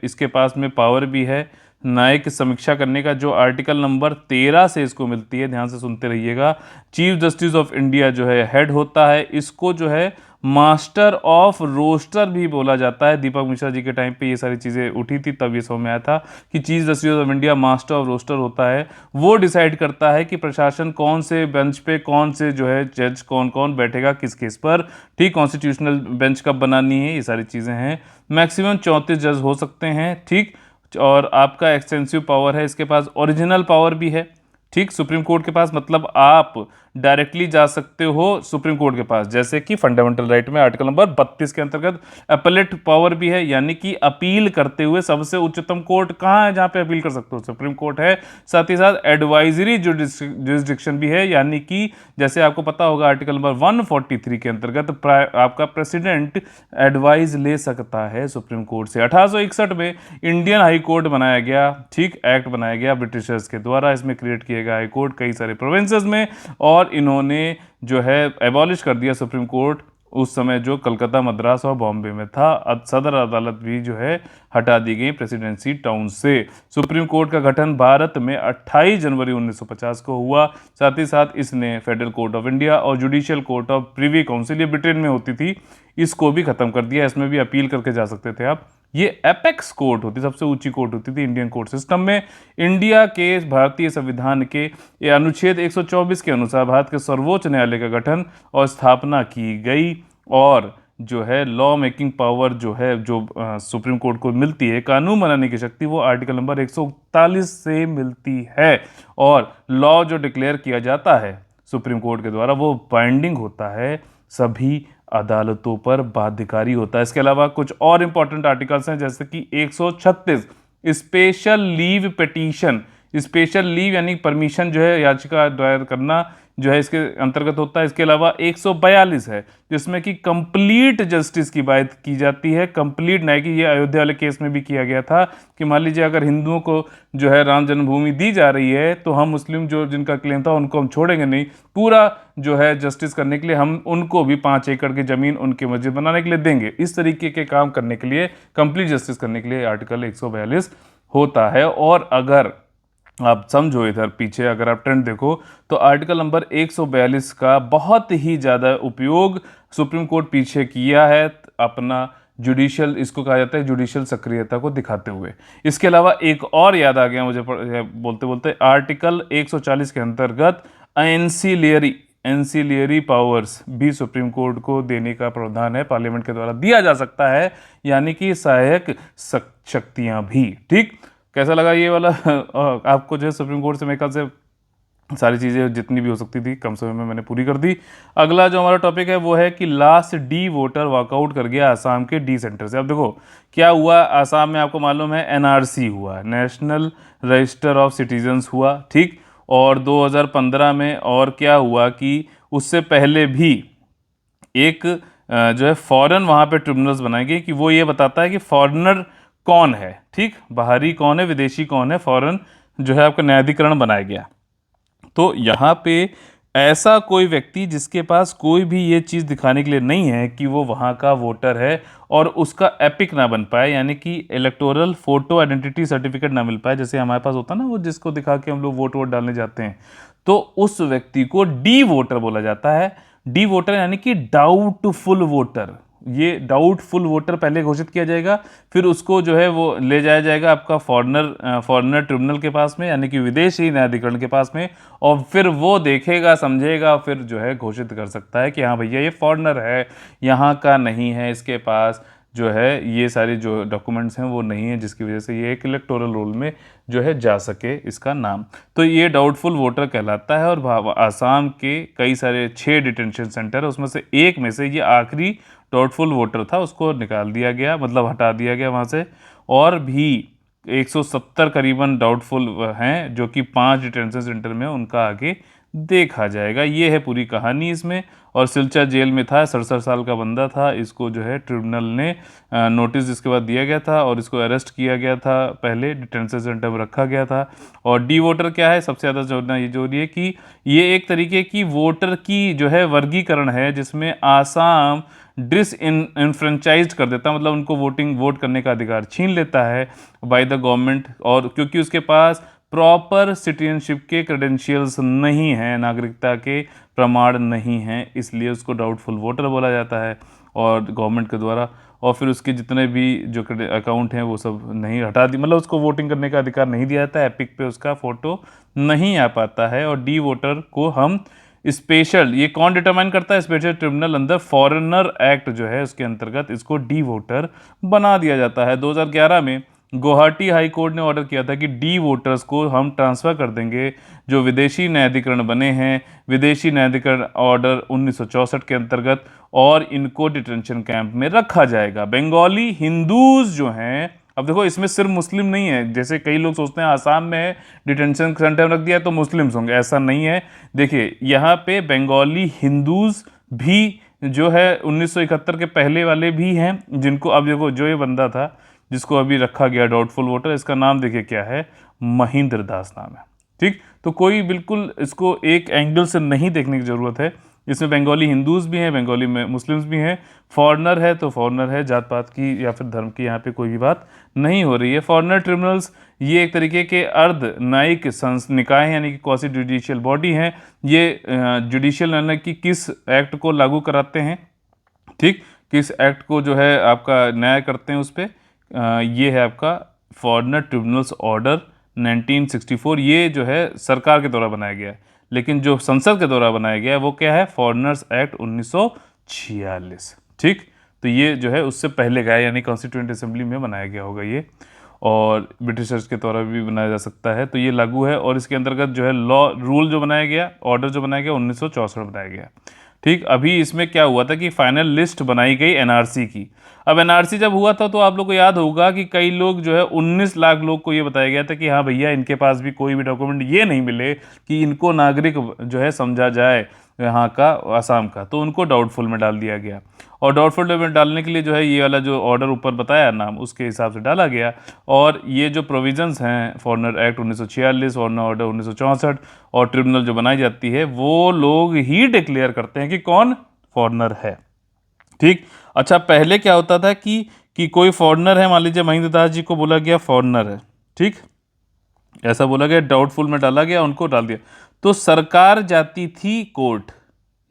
इसके पास में पावर भी है न्यायिक समीक्षा करने का, जो आर्टिकल नंबर 13 से इसको मिलती है। ध्यान से सुनते रहिएगा। चीफ जस्टिस ऑफ इंडिया जो है हेड होता है, इसको जो है मास्टर ऑफ रोस्टर भी बोला जाता है। दीपक मिश्रा जी के टाइम पे ये सारी चीज़ें उठी थी, तब ये समझ में आया था कि chief justice of India master of roster होता है। वो डिसाइड करता है कि प्रशासन कौन से बेंच पे कौन से जो है जज कौन कौन बैठेगा किस केस पर, ठीक, कॉन्स्टिट्यूशनल बेंच कब बनानी है, ये सारी चीज़ें हैं। मैक्सिमम 34 जज हो सकते हैं, ठीक। और आपका एक्सटेंसिव पावर है इसके पास, ओरिजिनल पावर भी है, ठीक, सुप्रीम कोर्ट के पास। मतलब आप डायरेक्टली जा सकते हो सुप्रीम कोर्ट के पास, जैसे कि फंडामेंटल राइट में आर्टिकल नंबर 32 के अंतर्गत अपीलेट पावर भी है, यानी कि अपील करते हुए सबसे उच्चतम कोर्ट कहाँ है जहां पे अपील कर सकते हो, सुप्रीम कोर्ट है। साथ ही साथ एडवाइजरी जुरिस्डिक्शन भी है, यानी कि जैसे आपको पता होगा आर्टिकल नंबर 143 के अंतर्गत आपका प्रेसिडेंट एडवाइस ले सकता है सुप्रीम कोर्ट से। 1861 में इंडियन हाई कोर्ट बनाया गया, ठीक, एक्ट बनाया गया ब्रिटिशर्स के द्वारा, इसमें क्रिएट किया गया हाई कोर्ट कई सारे प्रोविंसेस में, और इन्होंने जो है एबॉलिश कर दिया सुप्रीम कोर्ट उस समय जो कलकत्ता, मद्रास और बॉम्बे में था। सदर अदालत भी जो है हटा दी गई प्रेसिडेंसी टाउन से। सुप्रीम कोर्ट का गठन भारत में 28 जनवरी 1950 को हुआ। साथ ही साथ इसने फेडरल कोर्ट ऑफ इंडिया और judicial court of privy council, ये ब्रिटेन में होती थी, इसको भी खत्म कर दिया। इसमें भी अपील करके जा सकते थे आप। ये एपेक्स कोर्ट होती, सबसे ऊंची कोर्ट होती थी इंडियन कोर्ट सिस्टम में। इंडिया के भारतीय संविधान के अनुच्छेद 124 के अनुसार भारत के सर्वोच्च न्यायालय का गठन और स्थापना की गई, और जो है लॉ मेकिंग पावर जो है, जो सुप्रीम कोर्ट को मिलती है, कानून बनाने की शक्ति, वो आर्टिकल नंबर 141 से मिलती है। और लॉ जो डिक्लेयर किया जाता है सुप्रीम कोर्ट के द्वारा वो बाइंडिंग होता है, सभी अदालतों पर बाध्यकारी होता है। इसके अलावा कुछ और इंपॉर्टेंट आर्टिकल्स हैं, जैसे कि 136 special leave petition, special leave यानी परमिशन जो है याचिका दायर करना जो है इसके अंतर्गत होता है। इसके अलावा 142 है जिसमें कि कंप्लीट जस्टिस की बात की जाती है, कंप्लीट न्याय की। ये अयोध्या वाले केस में भी किया गया था कि मान लीजिए अगर हिंदुओं को जो है राम जन्मभूमि दी जा रही है तो हम मुस्लिम जो जिनका क्लेम था उनको हम छोड़ेंगे नहीं, पूरा जो है जस्टिस करने के लिए हम उनको भी 5 एकड़ की जमीन उनकी मस्जिद बनाने के लिए देंगे। इस तरीके के काम करने के लिए, कंप्लीट जस्टिस करने के लिए आर्टिकल 142 होता है। और अगर आप समझो इधर पीछे अगर आप ट्रेंड देखो तो आर्टिकल नंबर 142 का बहुत ही ज़्यादा उपयोग सुप्रीम कोर्ट पीछे किया है अपना जुडिशियल, इसको कहा जाता है जुडिशियल सक्रियता को दिखाते हुए। इसके अलावा एक और याद आ गया मुझे बोलते बोलते, आर्टिकल 140 के अंतर्गत एंसिलियरी पावर्स भी सुप्रीम कोर्ट को देने का प्रावधान है, पार्लियामेंट के द्वारा दिया जा सकता है, यानी कि सहायक शक्तियां भी। ठीक, कैसा लगा ये वाला आपको जो है सुप्रीम कोर्ट से? मेरे ख्याल से सारी चीज़ें जितनी भी हो सकती थी कम समय में मैंने पूरी कर दी। अगला जो हमारा टॉपिक है वो है कि लास्ट डी वोटर वॉकआउट कर गया आसाम के डी सेंटर से। अब देखो क्या हुआ आसाम में, आपको मालूम है एनआरसी हुआ, नेशनल रजिस्टर ऑफ सिटीजन्स हुआ, ठीक, और 2015 में और क्या हुआ कि उससे पहले भी एक जो है फॉरेन वहाँ पे ट्रिब्यूनल्स बनाए गए कि वो ये बताता है कि फॉरेनर कौन है, ठीक, बाहरी कौन है, विदेशी कौन है, फॉरेन जो है आपका न्यायाधिकरण बनाया गया। तो यहाँ पे ऐसा कोई व्यक्ति जिसके पास कोई भी ये चीज़ दिखाने के लिए नहीं है कि वो वहाँ का वोटर है और उसका एपिक ना बन पाए, यानी कि इलेक्टोरल फोटो आइडेंटिटी सर्टिफिकेट ना मिल पाए, जैसे हमारे पास होता है ना वो जिसको दिखा के हम लोग वोट डालने जाते हैं, तो उस व्यक्ति को डी वोटर बोला जाता है। डी वोटर यानी कि डाउटफुल वोटर। ये डाउटफुल वोटर पहले घोषित किया जाएगा, फिर उसको जो है वो ले जाया जाएगा आपका फॉरेनर ट्रिब्यूनल के पास में, यानी कि विदेशी न्यायाधिकरण के पास में, और फिर वो देखेगा, समझेगा, फिर जो है घोषित कर सकता है कि हाँ भैया ये फॉरेनर है, यहाँ का नहीं है, इसके पास जो है ये सारे जो डॉक्यूमेंट्स हैं वो नहीं है, जिसकी वजह से ये एक इलेक्टोरल रोल में जो है जा सके इसका नाम। तो ये डाउटफुल वोटर कहलाता है। और आसाम के कई सारे 6 डिटेंशन सेंटर है, उसमें से एक में से ये आखिरी डाउटफुल वोटर था, उसको निकाल दिया गया, मतलब हटा दिया गया वहाँ से। और भी 170 करीबन डाउटफुल हैं जो कि 5 डिटेंशन सेंटर में, उनका आगे देखा जाएगा। ये है पूरी कहानी इसमें। और सिलचर जेल में था, 67 साल का बंदा था, इसको जो है ट्रिब्यूनल ने नोटिस इसके बाद दिया गया था और इसको अरेस्ट किया गया था, पहले डिटेंशन सेंटर में रखा गया था। और डी वोटर क्या है, सबसे ज़्यादा जोड़ना ये जरूरी है कि ये एक तरीके की वोटर की जो है वर्गीकरण है जिसमें आसाम डिसइनफ्रेंचाइज्ड कर देता है, मतलब उनको वोट करने का अधिकार छीन लेता है बाय द गवर्नमेंट। और क्योंकि उसके पास प्रॉपर सिटीजनशिप के क्रेडेंशियल्स नहीं हैं, नागरिकता के प्रमाण नहीं हैं, इसलिए उसको डाउटफुल वोटर बोला जाता है और गवर्नमेंट के द्वारा। और फिर उसके जितने भी जो अकाउंट हैं वो सब नहीं हटा दी, मतलब उसको वोटिंग करने का अधिकार नहीं दिया जाता है, एपिक पे उसका फ़ोटो नहीं आ पाता है। और डी वोटर को हम स्पेशल, ये कौन डिटरमाइन करता है, स्पेशल ट्रिब्यूनल अंदर फॉरेनर एक्ट जो है उसके अंतर्गत इसको डी वोटर बना दिया जाता है। 2011 में गुवाहाटी हाई कोर्ट ने ऑर्डर किया था कि डी वोटर्स को हम ट्रांसफ़र कर देंगे जो विदेशी न्यायाधिकरण बने हैं, विदेशी न्यायाधिकरण ऑर्डर 1964 के अंतर्गत, और इनको डिटेंशन कैंप में रखा जाएगा। बंगाली हिंदूज जो हैं, अब देखो इसमें सिर्फ मुस्लिम नहीं है, जैसे कई लोग सोचते हैं आसाम में डिटेंशन सेंटर रख दिया तो मुस्लिम्स होंगे, ऐसा नहीं है। देखिए यहाँ पे बंगाली हिंदूज भी जो है 1971 के पहले वाले भी हैं, जिनको अब देखो जो ये बंदा था जिसको अभी रखा गया डाउटफुल वोटर, इसका नाम देखिए क्या है, महेंद्र दास नाम है। ठीक, तो कोई बिल्कुल इसको एक एंगल से नहीं देखने की ज़रूरत है। इसमें बंगाली हिंदूज भी हैं, बंगाली में मुस्लिम्स भी हैं। फॉरेनर है तो फॉरेनर है, जात पात की या फिर धर्म की यहाँ पे कोई भी बात नहीं हो रही है। फॉरेनर ट्रिब्यूनल्स ये एक तरीके के अर्ध न्यायिक निकाय हैं, यानी कि क्वासी जुडिशियल बॉडी हैं। ये जुडिशियल यानी कि किस एक्ट को लागू कराते हैं, ठीक, किस एक्ट को जो है आपका न्याय करते हैं उस पर, ये है आपका फॉरेनर ट्रिब्यूनल्स ऑर्डर 1964। ये जो है सरकार के द्वारा बनाया गया है, लेकिन जो संसद के द्वारा बनाया गया है वो क्या है, फॉरेनर्स एक्ट 1946। ठीक, तो ये जो है उससे पहले का है, यानी कॉन्स्टिट्यूएंट असेंबली में बनाया गया होगा ये, और ब्रिटिशर्स के द्वारा भी बनाया जा सकता है, तो ये लागू है। और इसके अंतर्गत जो है लॉ रूल जो बनाया गया, ऑर्डर जो बनाया गया 1964 बनाया गया। ठीक, अभी इसमें क्या हुआ था कि फाइनल लिस्ट बनाई गई एनआरसी की। अब एनआरसी जब हुआ था तो आप लोग को याद होगा कि कई लोग जो है 19 लाख लोग को ये बताया गया था कि हाँ भैया इनके पास भी कोई भी डॉक्यूमेंट ये नहीं मिले कि इनको नागरिक जो है समझा जाए यहाँ का, आसाम का, तो उनको डाउटफुल में डाल दिया गया। और डाउटफुल में डालने के लिए जो है ये वाला जो ऑर्डर ऊपर बताया नाम, उसके हिसाब से डाला गया। और ये जो प्रोविजंस हैं फॉरेनर एक्ट 1946, फॉरेनर ऑर्डर 1964 और ट्रिब्यूनल जो बनाई जाती है, वो लोग ही डिक्लेयर करते हैं कि कौन फॉरेनर है। ठीक, अच्छा पहले क्या होता था कि कोई फॉरेनर है, मान लीजिए महेंद्र दास जी को बोला गया फॉरेनर है, ठीक, ऐसा बोला गया, डाउटफुल में डाला गया, उनको डाल दिया, तो सरकार जाती थी कोर्ट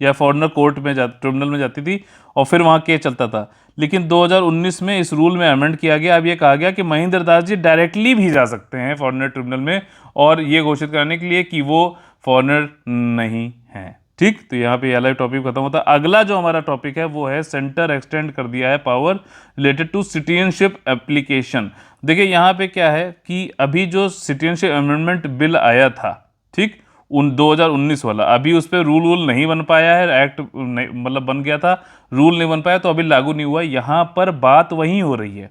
या फॉरेनर कोर्ट में ट्रिब्यूनल में जाती थी और फिर वहाँ केस चलता था। लेकिन 2019 में इस रूल में अमेंड किया गया, अब ये कहा गया कि महेंद्र दास जी डायरेक्टली भी जा सकते हैं फॉरेनर ट्रिब्यूनल में, और ये घोषित करने के लिए कि वो फॉरेनर नहीं हैं। ठीक, तो यहाँ पे ये वाला टॉपिक खत्म होता है। अगला जो हमारा टॉपिक है वो है सेंटर एक्सटेंड कर दिया है power related to citizenship application. देखिए यहाँ पे क्या है कि अभी जो सिटीजनशिप अमेंडमेंट बिल आया था, ठीक, 2019 वाला, अभी उस पर रूल नहीं बन पाया है, एक्ट मतलब बन गया था, रूल नहीं बन पाया तो अभी लागू नहीं हुआ। यहाँ पर बात वही हो रही है।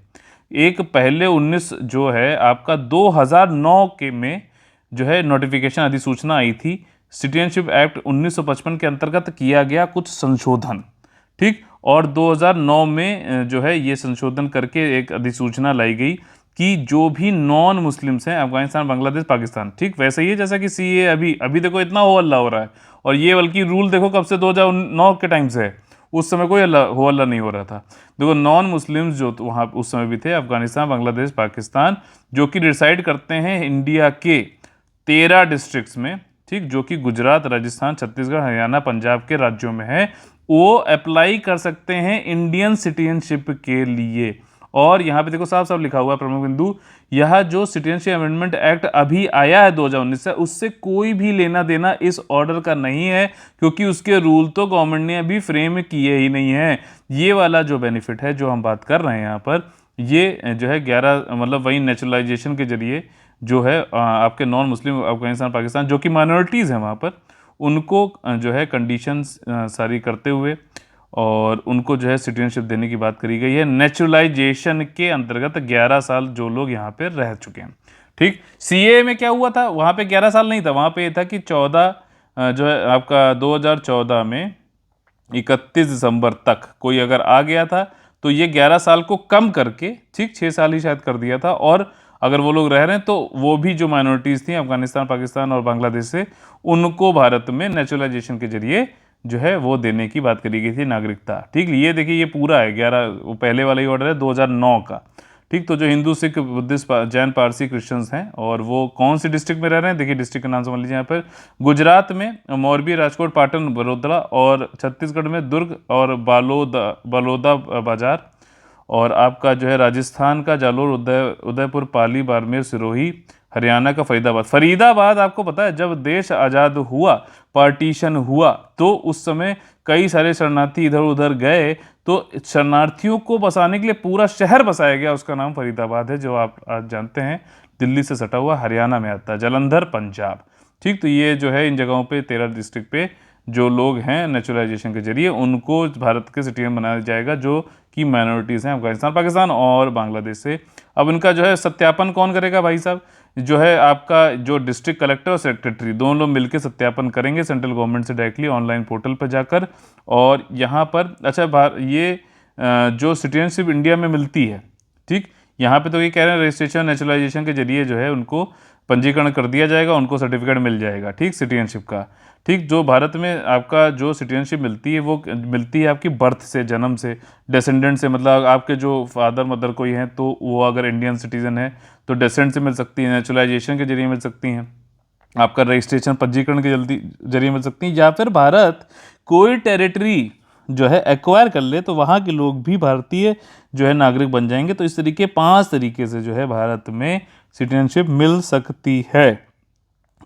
एक पहले 19 जो है आपका 2009 के में जो है नोटिफिकेशन अधिसूचना आई थी, सिटीजनशिप एक्ट 1955 के अंतर्गत किया गया कुछ संशोधन, ठीक, और 2009 में जो है ये संशोधन करके एक अधिसूचना लाई गई कि जो भी नॉन मुस्लिम्स हैं, अफगानिस्तान, बांग्लादेश, पाकिस्तान, ठीक, वैसे ही है जैसा कि सीए अभी देखो इतना हो हल्ला हो रहा है, और ये बल्कि रूल देखो कब से, 2009 के टाइम से है, उस समय कोई हो हल्ला नहीं हो रहा था। देखो नॉन मुस्लिम्स जो वहाँ उस समय भी थे, अफगानिस्तान, बांग्लादेश, पाकिस्तान, जो कि रिसाइड करते हैं इंडिया के 13 डिस्ट्रिक्ट्स में, ठीक, जो कि गुजरात, राजस्थान, छत्तीसगढ़, हरियाणा, पंजाब के राज्यों में है, वो अप्लाई कर सकते हैं इंडियन सिटीजनशिप के लिए। और यहाँ पे देखो साफ साफ लिखा हुआ है प्रमुख बिंदु, यह जो सिटीजनशिप अमेंडमेंट एक्ट अभी आया है 2019 से, उससे कोई भी लेना देना इस ऑर्डर का नहीं है, क्योंकि उसके रूल तो गवर्नमेंट ने अभी फ्रेम किए ही नहीं है। ये वाला जो बेनिफिट है जो हम बात कर रहे हैं यहाँ पर, ये जो है 11 मतलब वही नेचुरलाइजेशन के जरिए जो है आपके नॉन मुस्लिम अफगानिस्तान, पाकिस्तान, जो कि माइनॉरिटीज़ हैं वहाँ पर, उनको जो है कंडीशंस सारी करते हुए और उनको जो है सिटीजनशिप देने की बात करी गई है। नेचुरलाइजेशन के अंतर्गत 11 साल जो लोग यहाँ पे रह चुके हैं। ठीक, सीए में क्या हुआ था, वहाँ पे 11 साल नहीं था, वहाँ पे ये था कि 14 जो है आपका 2014 में 31 दिसंबर तक कोई अगर आ गया था तो ये 11 साल को कम करके, ठीक, 6 साल ही शायद कर दिया था। और अगर वो लोग रह रहे हैं तो वो भी जो माइनॉरिटीज़ थी अफगानिस्तान, पाकिस्तान और बांग्लादेश से, उनको भारत में नेचुरलाइजेशन के जरिए जो है वो देने की बात करी गई थी, नागरिकता। ठीक, ये देखिए ये पूरा है 11, वो पहले वाला ही ऑर्डर है 2009 का। ठीक, तो जो हिंदू, सिख, बुद्धिस्ट, जैन, पारसी, क्रिश्चियंस हैं और वो कौन सी डिस्ट्रिक्ट में रह रहे हैं, देखिए डिस्ट्रिक्ट का नाम समझ लीजिए यहाँ पर, गुजरात में मोरबी, राजकोट, पाटन, बड़ौदा, और छत्तीसगढ़ में दुर्ग और बलौदा बाजार, और आपका जो है राजस्थान का जालोर, उदयपुर, पाली, बाड़मेर, सिरोही, हरियाणा का फरीदाबाद आपको पता है जब देश आज़ाद हुआ, पार्टीशन हुआ, तो उस समय कई सारे शरणार्थी इधर उधर गए, तो शरणार्थियों को बसाने के लिए पूरा शहर बसाया गया, उसका नाम फरीदाबाद है, जो आप आज जानते हैं दिल्ली से सटा हुआ हरियाणा में आता है, जालंधर पंजाब। ठीक, तो ये जो है इन जगहों पे 13 डिस्ट्रिक्ट पे जो लोग हैं नेचुरलाइजेशन के जरिए उनको भारत के सिटीजन बनाया जाएगा, जो कि माइनॉरिटीज़ हैं अफगानिस्तान, पाकिस्तान और बांग्लादेश से। अब इनका जो है सत्यापन कौन करेगा भाई साहब? जो है आपका जो डिस्ट्रिक्ट कलेक्टर और सेक्रेटरी दोनों लोग मिलकर सत्यापन करेंगे सेंट्रल गवर्नमेंट से डायरेक्टली ऑनलाइन पोर्टल पर जाकर। और यहाँ पर अच्छा ये जो सिटीजनशिप इंडिया में मिलती है, ठीक, यहाँ पे तो ये कह रहे हैं रजिस्ट्रेशन नेचुरलाइजेशन के जरिए जो है उनको पंजीकरण कर दिया जाएगा, उनको सर्टिफिकेट मिल जाएगा, ठीक, सिटीजनशिप का। ठीक, जो भारत में आपका जो सिटीजनशिप मिलती है वो मिलती है आपकी बर्थ से, जन्म से, डेसेंडेंट से, मतलब आपके जो फादर मदर कोई हैं तो वो अगर इंडियन सिटीजन है तो डेसेंडेंट से मिल सकती है, नेचुरलाइजेशन के जरिए मिल सकती हैं, आपका रजिस्ट्रेशन पंजीकरण के जरिए मिल सकती हैं, या फिर भारत कोई टेरिटरी जो है एक्वायर कर ले तो वहाँ के लोग भी भारतीय जो है नागरिक बन जाएंगे। तो इस तरीके 5 तरीके से जो है भारत में सिटीजनशिप मिल सकती है।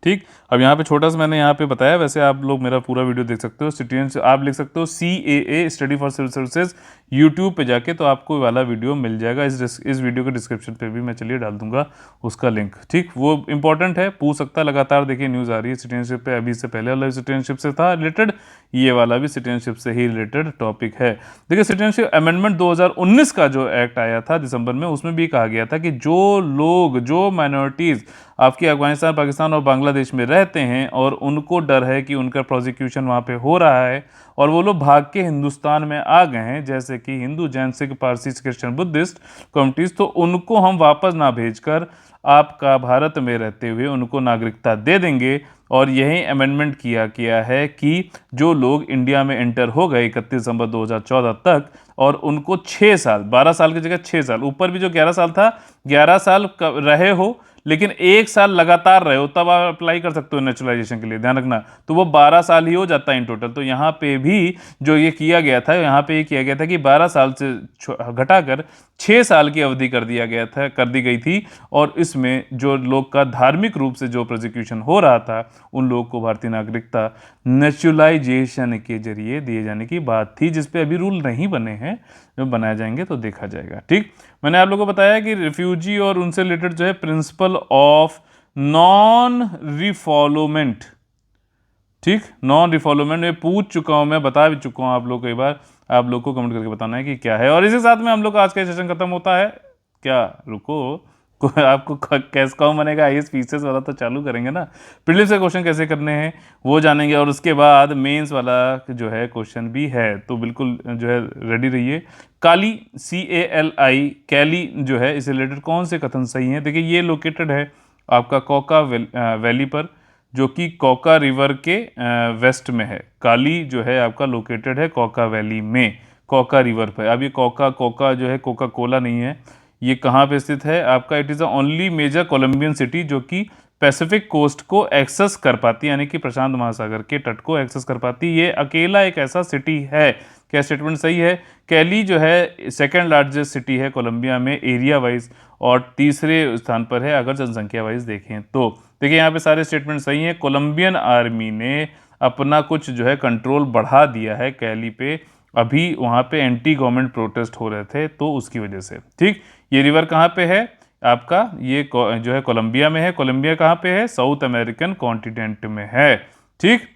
ठीक, अब यहाँ पे छोटा सा मैंने यहाँ पे बताया, वैसे आप लोग मेरा पूरा वीडियो देख सकते हो। सिटीजन आप लिख सकते हो CAA study for civil services YouTube पे जाके, तो आपको वाला वीडियो मिल जाएगा। इस वीडियो के डिस्क्रिप्शन पे भी मैं चलिए डाल दूंगा उसका लिंक। ठीक, वो इंपॉर्टेंट है, पूछ सकता है, लगातार देखिए न्यूज़ आ रही है सिटीजनशिप पे। अभी से पहले वाला सिटीजनशिप से था रिलेटेड, ये वाला भी सिटीजनशिप से ही रिलेटेड टॉपिक है। देखिए सिटीजनशिप अमेंडमेंट 2019 का जो एक्ट आया था दिसंबर में, उसमें भी कहा गया था कि जो लोग, जो माइनॉरिटीज़ आपकी अफगानिस्तान, पाकिस्तान और बांग्लादेश में रहते हैं और उनको डर है कि उनका प्रोसिक्यूशन वहाँ पे हो रहा है और वो लोग भाग के हिंदुस्तान में आ गए हैं, जैसे कि Hindu, Jain, Sikh, Parsi, Christian, Buddhist communities, तो उनको हम वापस ना भेजकर आपका भारत में रहते हुए उनको नागरिकता दे देंगे। और यही अमेंडमेंट किया गया है कि जो लोग इंडिया में एंटर हो गए 31 दिसंबर 2014 तक और उनको 6 साल, 12 साल की जगह 6 साल, ऊपर भी जो 11 साल था, 11 साल रहे हो लेकिन 1 साल लगातार रहे हो, तब आप अप्लाई कर सकते हो नेचुरलाइजेशन के लिए, ध्यान रखना, तो वो 12 साल ही हो जाता है इन टोटल। तो यहाँ पे भी जो ये किया गया था, यहाँ पे ये किया गया था कि 12 साल से घटाकर 6 साल की अवधि कर दी गई थी। और इसमें जो लोग का धार्मिक रूप से जो प्रोसिक्यूशन हो रहा था उन लोगों को भारतीय नागरिकता नेचुरलाइजेशन के जरिए दिए जाने की बात थी, जिसपे अभी रूल नहीं बने हैं, जब बनाए जाएंगे तो देखा जाएगा। ठीक, मैंने आप लोगों को बताया कि रिफ्यूजी और उनसे रिलेटेड जो है प्रिंसिपल ऑफ नॉन रिफॉलोमेंट, ठीक, नॉन रिफॉलोमेंट में पूछ चुका हूं, मैं बता भी चुका हूं आप लोग, कई बार आप लोग को कमेंट करके बताना है कि क्या है। और इसी साथ में हम लोग का आज का सेशन खत्म होता है। क्या रुको, आपको कैसे कौन बनेगा IAS पीसीएस वाला तो चालू करेंगे ना, प्रीलिम्स के क्वेश्चन कैसे करने हैं वो जानेंगे, और उसके बाद मेंस वाला जो है क्वेश्चन भी है, तो बिल्कुल जो है रेडी रहिए। काली CALI कैली जो है, इससे रिलेटेड कौन से कथन सही हैं? देखिए ये लोकेटेड है आपका कोका वैली पर, जो कि कोका रिवर के वेस्ट में है। काली जो है आपका लोकेटेड है कोका वैली में, कोका रिवर पर। अब ये कोका जो है कोका कोला नहीं है, ये कहाँ पे स्थित है आपका? It is the only major Colombian city जो कि पैसिफिक कोस्ट को एक्सेस कर पाती है, यानी कि प्रशांत महासागर के तट को एक्सेस कर पाती है। ये अकेला एक ऐसा सिटी है। क्या स्टेटमेंट सही है? कैली जो है सेकंड लार्जेस्ट सिटी है कोलंबिया में एरिया वाइज, और तीसरे स्थान पर है अगर जनसंख्या वाइज देखें तो। देखिए यहाँ पे सारे स्टेटमेंट सही हैं। कोलंबियन आर्मी ने अपना कुछ जो है कंट्रोल बढ़ा दिया है कैली पे, अभी वहाँ पे एंटी गवर्नमेंट प्रोटेस्ट हो रहे थे तो उसकी वजह से। ठीक, ये रिवर कहाँ पे है आपका? ये जो है कोलंबिया में है। कोलंबिया कहाँ पे है? साउथ अमेरिकन कॉन्टिनेंट में है। ठीक,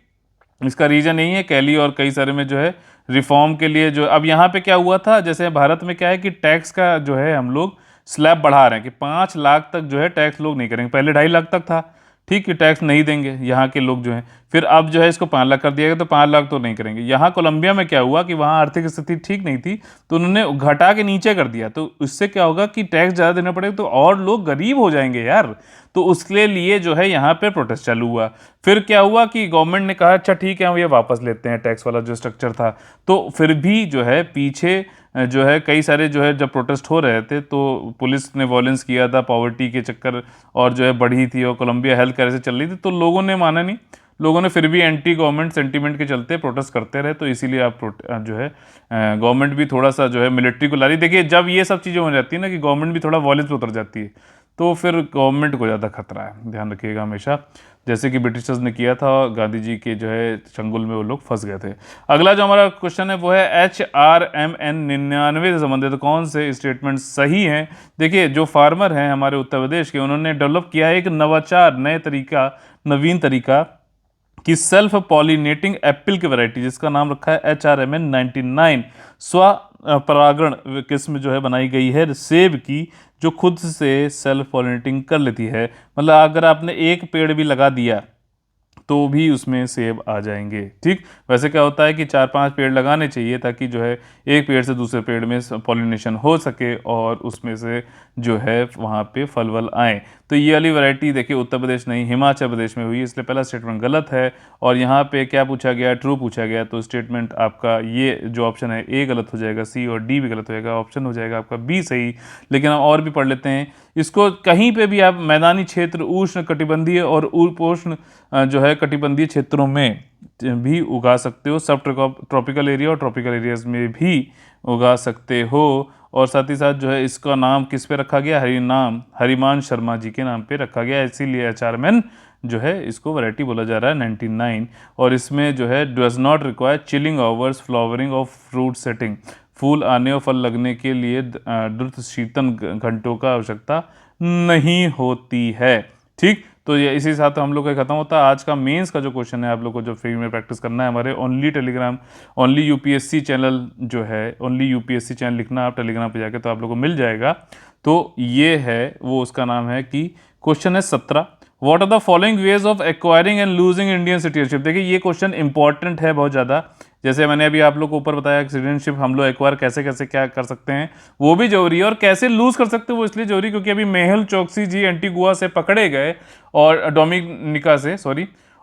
इसका रीजन यही है कैली और कई सारे में जो है रिफॉर्म के लिए जो अब यहाँ पे क्या हुआ था, जैसे भारत में क्या है कि टैक्स का जो है हम लोग स्लैब बढ़ा रहे हैं कि 5 लाख तक जो है टैक्स लोग नहीं करेंगे, पहले 2.5 लाख तक था। ठीक, कि टैक्स नहीं देंगे यहाँ के लोग जो हैं, फिर अब जो है इसको 5 लाख कर दिया गया, तो 5 लाख तो नहीं करेंगे। यहाँ कोलंबिया में क्या हुआ कि वहाँ आर्थिक स्थिति ठीक नहीं थी तो उन्होंने घटा के नीचे कर दिया, तो इससे क्या होगा कि टैक्स ज़्यादा देना पड़ेगा तो और लोग गरीब हो जाएंगे यार, तो उसके लिए जो है यहाँ पे प्रोटेस्ट चालू हुआ। फिर क्या हुआ कि गवर्नमेंट ने कहा अच्छा ठीक है हम ये वापस लेते हैं टैक्स वाला जो स्ट्रक्चर था, तो फिर भी जो है पीछे जो है कई सारे जो है जब प्रोटेस्ट हो रहे थे तो पुलिस ने वॉयलेंस किया था पॉवर्टी के चक्कर, और जो है बढ़ी थी और कोलंबिया हेल्थ क्राइसिस चल रही थी, तो लोगों ने माना नहीं, लोगों ने फिर भी एंटी गवर्नमेंट सेंटीमेंट के चलते प्रोटेस्ट करते रहे, तो इसीलिए आप जो है गवर्नमेंट भी थोड़ा सा जो है मिलिट्री को ला रही। देखिए जब ये सब चीज़ें हो जाती है ना कि गवर्नमेंट भी थोड़ा वॉयलेंस पे उतर जाती है, तो फिर गवर्नमेंट को ज़्यादा खतरा है, ध्यान रखिएगा हमेशा, जैसे कि ब्रिटिशर्स ने किया था और गांधी जी के जो है चंगुल में वो लोग फंस गए थे। अगला जो हमारा क्वेश्चन है वो है HRMN 99 से संबंधित कौन से स्टेटमेंट सही हैं। देखिए, जो फार्मर हैं हमारे उत्तर प्रदेश के, उन्होंने डेवलप किया है एक नवाचार, नवीन तरीका कि सेल्फ पॉलिनेटिंग एप्पल की वैरायटी जिसका नाम रखा है HRMN 99, स्व परागण किस्म जो है बनाई गई है सेब की, जो खुद से सेल्फ पॉलिनेटिंग कर लेती है। मतलब अगर आपने एक पेड़ भी लगा दिया तो भी उसमें सेब आ जाएंगे। ठीक, वैसे क्या होता है कि 4-5 पेड़ लगाने चाहिए ताकि जो है एक पेड़ से दूसरे पेड़ में पॉलिनेशन हो सके और उसमें से जो है वहाँ पे फल वल आए। तो ये वाली वैरायटी देखिए उत्तर प्रदेश नहीं हिमाचल प्रदेश में हुई है, इसलिए पहला स्टेटमेंट गलत है। और यहाँ पे क्या पूछा गया, ट्रू पूछा गया, तो स्टेटमेंट आपका ये जो ऑप्शन है ए गलत हो जाएगा, सी और डी भी गलत हो जाएगा, ऑप्शन हो जाएगा आपका बी सही। लेकिन हम और भी पढ़ लेते हैं इसको। कहीं पे भी आप मैदानी क्षेत्र, उष्ण कटिबंधीय और उपोष्ण जो है कटिबंधीय क्षेत्रों में भी उगा सकते हो, सब ट्रॉपिकल एरिया और ट्रॉपिकल एरियाज में भी उगा सकते हो। और साथ ही साथ जो है इसका नाम किस पे रखा गया, हरिमान शर्मा जी के नाम पे रखा गया, इसीलिए HRMN जो है इसको वैरायटी बोला जा रहा है 99। और इसमें जो है does not require chilling hours flowering of fruit setting, फूल आने और फल लगने के लिए द्रुत शीतन घंटों का आवश्यकता नहीं होती है। ठीक, तो ये इसी साथ हम लोग का खत्म होता है आज का मेंस का जो क्वेश्चन है। आप लोग को जो फ्री में प्रैक्टिस करना है हमारे ओनली यूपीएससी चैनल जो है, ओनली यूपीएससी चैनल लिखना आप टेलीग्राम पे जाके तो आप लोग को मिल जाएगा। तो ये है वो, उसका नाम है कि क्वेश्चन है 17, what are the following ways of acquiring and losing Indian citizenship. देखिए ये क्वेश्चन इंपॉर्टेंट है बहुत ज़्यादा, जैसे मैंने अभी आप लोग को ऊपर बताया कि सिटीजनशिप हम लोग एक्वायर कैसे कैसे क्या कर सकते हैं वो भी जरूरी है, और कैसे लूज कर सकते हैं वो इसलिए जरूरी क्योंकि अभी मेहुल चोकसी जी एंटीगुआ से पकड़े गए और डोमिनिका से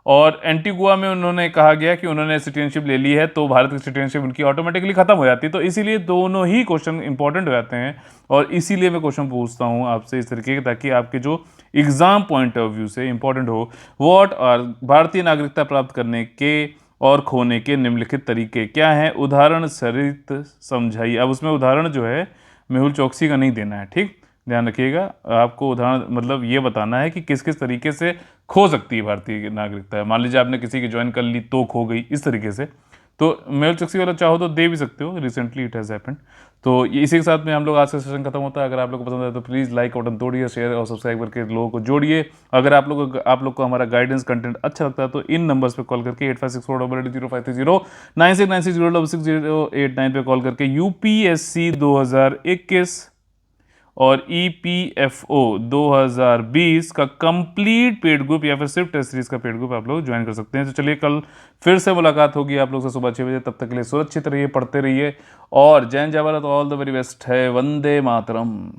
और एंटीगुआ में उन्होंने कहा गया कि उन्होंने सिटीजनशिप ले ली है तो भारत की सिटीजनशिप उनकी ऑटोमेटिकली खत्म हो जाती है। तो इसीलिए दोनों ही क्वेश्चन इंपॉर्टेंट हो जाते हैं और इसीलिए मैं क्वेश्चन पूछता हूं आपसे इस तरीके के, ताकि आपके जो एग्जाम पॉइंट ऑफ व्यू से इंपॉर्टेंट हो। व्हाट आर भारतीय नागरिकता प्राप्त करने के और खोने के निम्नलिखित तरीके क्या हैं, उदाहरण सहित समझाइए। अब उसमें उदाहरण जो है मेहुल चोकसी का नहीं देना है, ठीक, ध्यान रखिएगा। आपको उदाहरण मतलब ये बताना है कि किस किस तरीके से खो सकती है भारतीय नागरिकता। मान लीजिए आपने किसी की ज्वाइन कर ली तो खो गई, इस तरीके से। तो मेहुल चोकसी वाला चाहो तो दे भी सकते हो, रिसेंटली इट हैज़ हैपेंड। तो इसी के साथ में हम लोग आज का सेशन खत्म होता है। अगर आप लोग को पसंद आए तो प्लीज़ लाइक बटन तोड़िए, शेयर और सब्सक्राइब करके लोगों को जोड़िए। अगर आप लोग को हमारा गाइडेंस कंटेंट अच्छा लगता है तो इन नंबर्स पे कॉल करके 8564880530 9696066089 पे कॉल करके यूपीएससी 2021 और EPFO 2020 का कंप्लीट पेड ग्रुप या फिर सिर्फ टेस्ट सीरीज का पेड ग्रुप आप लोग ज्वाइन कर सकते हैं। तो चलिए कल फिर से मुलाकात होगी आप लोग से सुबह 6 बजे। तब तक के लिए सुरक्षित रहिए, पढ़ते रहिए और जय हिंद जय Bharat, all the very best है। वंदे मातरम।